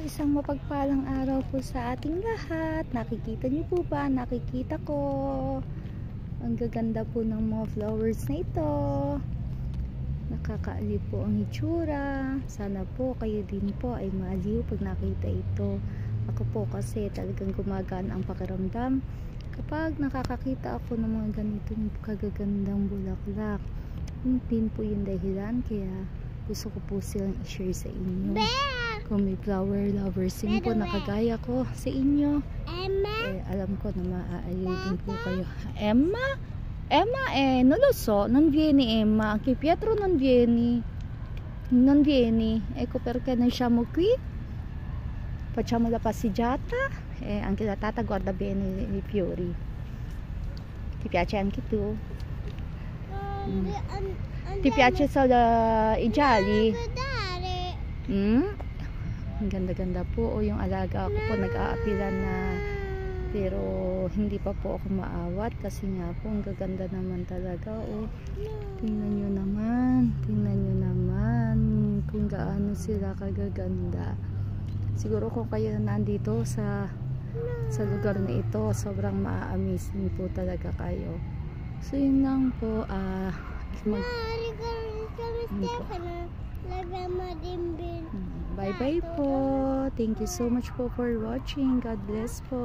isang mapagpalang araw po sa ating lahat. Nakikita niyo po ba? Nakikita ko. Ang gaganda po ng mga flowers na ito. Nakakaaliw po ang itsura. Sana po kayo din po ay maaliw pag nakita ito. Ako po kasi talagang gumagana ang pakiramdam kapag nakakakita ako ng mga ganitong kagagandang bulaklak. Yun din po yung dahilan kaya gusto ko po silang i-share sa inyo. Kung may flower lovers din po na kagaya ko sa inyo, alam ko na maaaliw din po kayo. Emma? Emma non lo so, non vieni Emma, anche Pietro non vieni. Non vieni. Ecco perché noi siamo qui. Facciamo la passeggiata e anche la tata guarda bene i fiori. Ti piace anche tu? Ti piace solo i gialli? Ang ganda-ganda po. O yung alaga ako po nag-aapilan na, pero hindi pa po ako maawat kasi nga po ang gaganda naman talaga. O tingnan nyo naman kung gaano sila kagaganda. Siguro kung kayo nandito sa lugar na ito, sobrang maa-amaze din po talaga kayo. So yun lang po. Bye bye po. Thank you so much po for watching. God bless po.